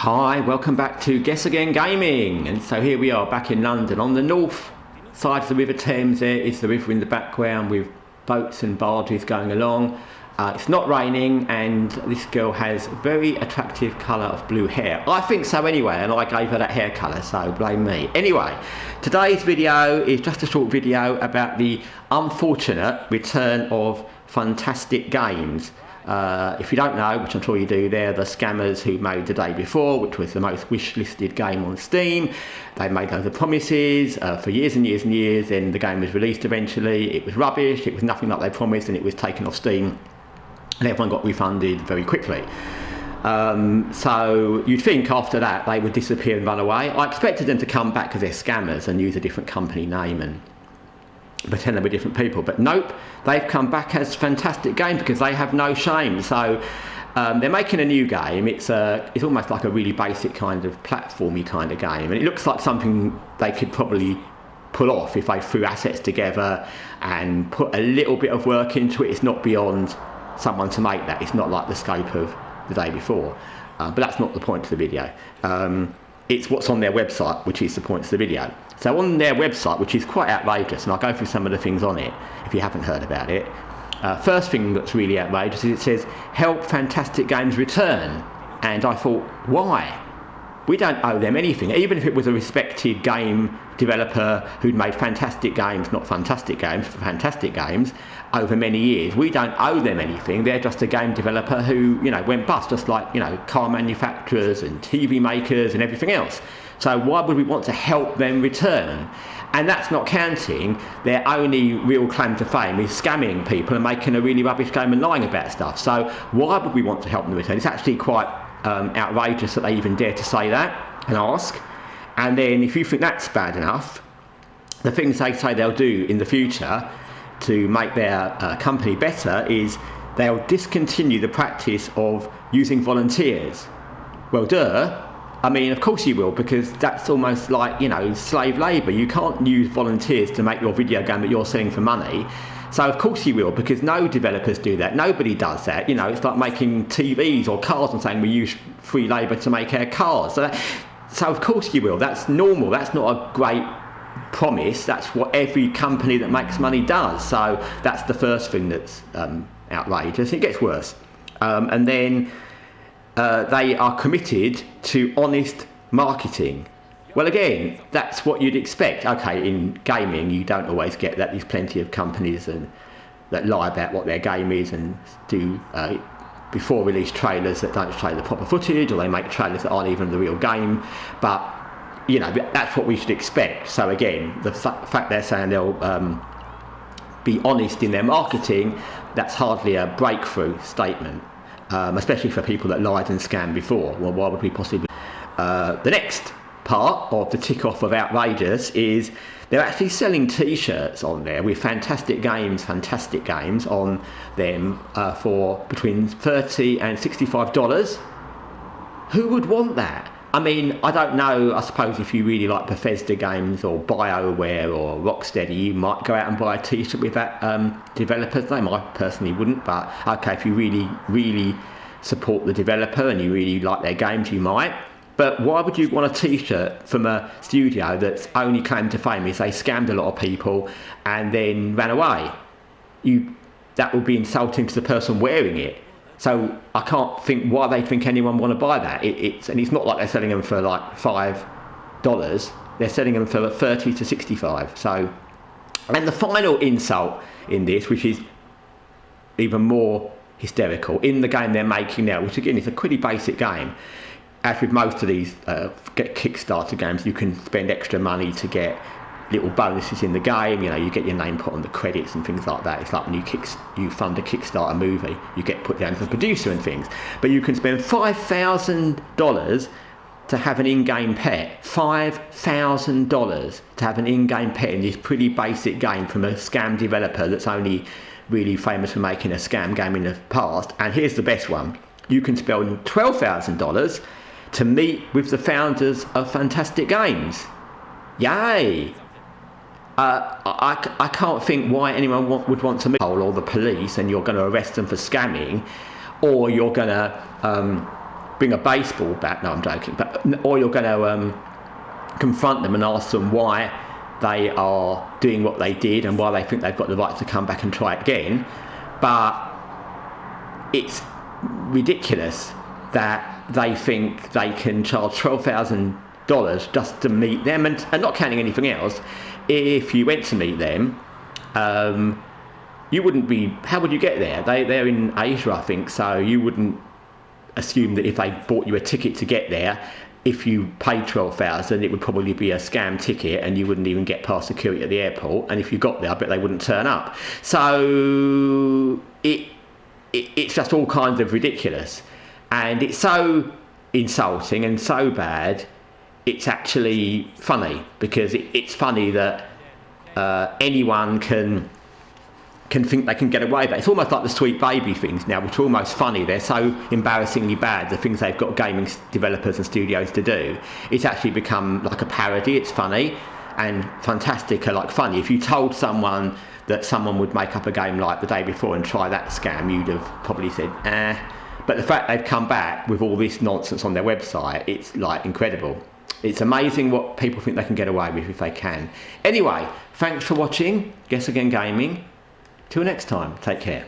Hi, welcome back to Guessagaingaming. And so here we are back in London. On the north side of the River Thames there is the river in the background with boats and barges going along. It's not raining and this girl has very attractive colour of blue hair. I think so anyway, and I gave her that hair colour, so blame me. Anyway, today's video is just a short video about the unfortunate return of Fntastic games. If you don't know, which I'm sure you do, they're the scammers who made The Day Before, which was the most wish-listed game on Steam. They made loads of promises for years and years and years, then the game was released eventually. It was rubbish, it was nothing like they promised, and it was taken off Steam, and everyone got refunded very quickly. So you'd think after that they would disappear and run away. I expected them to come back because they're scammers and use a different company name and pretend they were different people, but nope, they've come back as Fntastic games because they have no shame. So they're making a new game. It's almost like a really basic kind of platformy kind of game, and it looks like something they could probably pull off if they threw assets together and put a little bit of work into it. It's not beyond someone to make that. It's not like the scope of The Day Before, but that's not the point of the video. It's what's on their website which is the point of the video. So on their website, which is quite outrageous, and I'll go through some of the things on it if you haven't heard about it. First thing that's really outrageous is it says help Fntastic games return, and I thought, why? We don't owe them anything. Even if it was a respected game developer who'd made fantastic games, not Fntastic games, but fantastic games over many years, we don't owe them anything. They're just a game developer who, went bust, just like, car manufacturers and TV makers and everything else. So why would we want to help them return? And that's not counting their only real claim to fame is scamming people and making a really rubbish game and lying about stuff. So why would we want to help them return? It's actually quite outrageous that they even dare to say that and ask. And then if you think that's bad enough, the things they say they'll do in the future to make their company better is they'll discontinue the practice of using volunteers. Well, duh. I mean, of course you will, because that's almost like, slave labour. You can't use volunteers to make your video game that you're selling for money. So of course you will, because no developers do that. Nobody does that. It's like making TVs or cars and saying we use free labour to make our cars. So of course you will. That's normal. That's not a great promise. That's what every company that makes money does. So that's the first thing that's outrageous. It gets worse. And then they are committed to honest marketing. Well, again, that's what you'd expect. Okay, in gaming, you don't always get that. There's plenty of companies that lie about what their game is and do before release trailers that don't show the proper footage, or they make trailers that aren't even the real game. But, that's what we should expect. So again, the fact they're saying they'll be honest in their marketing, that's hardly a breakthrough statement. Especially for people that lied and scammed before. Well, why would we possibly? The next part of the tick-off of outrageous is they're actually selling T-shirts on there with Fntastic games on them for between $30 and $65. Who would want that? I mean, I don't know. I suppose if you really like Bethesda games or BioWare or Rocksteady, you might go out and buy a T-shirt with that developer's name. I personally wouldn't, but okay, if you really, really support the developer and you really like their games, you might. But why would you want a T-shirt from a studio that's only claim to fame is they scammed a lot of people and then ran away? That would be insulting to the person wearing it. So I can't think why they think anyone want to buy that. And it's not like they're selling them for like $5. They're selling them for 30 to 65. So, and the final insult in this, which is even more hysterical, in the game they're making now, which again is a pretty basic game. As with most of these Kickstarter games, you can spend extra money to get little bonuses in the game. You get your name put on the credits and things like that. It's like when you fund a Kickstarter movie, you get put down as a producer and things. But you can spend $5,000 to have an in-game pet. $5,000 to have an in-game pet in this pretty basic game from a scam developer that's only really famous for making a scam game in the past. And here's the best one. You can spend $12,000 to meet with the founders of Fntastic games. Yay! I can't think why anyone would want to meet or the police and you're going to arrest them for scamming, or you're going to bring a baseball bat. No, I'm joking. Or you're going to confront them and ask them why they are doing what they did and why they think they've got the right to come back and try it again. But it's ridiculous that they think they can charge $12,000 just to meet them, and not counting anything else. If you went to meet them, you wouldn't be. How would you get there? They're in Asia, I think, so you wouldn't assume that if they bought you a ticket to get there, if you paid $12,000, it would probably be a scam ticket, and you wouldn't even get past security at the airport. And if you got there, I bet they wouldn't turn up. So it's just all kinds of ridiculous, and it's so insulting and so bad. It's actually funny, because it's funny that anyone can think they can get away with it. It's almost like the Sweet Baby things now, which are almost funny. They're so embarrassingly bad, the things they've got gaming developers and studios to do. It's actually become like a parody. It's funny, and Fntastic are like funny. If you told someone that someone would make up a game like the day before and try that scam, you'd have probably said, eh. But the fact they've come back with all this nonsense on their website, it's like incredible. It's amazing what people think they can get away with if they can. Anyway, thanks for watching Guessagaingaming. Till next time, take care.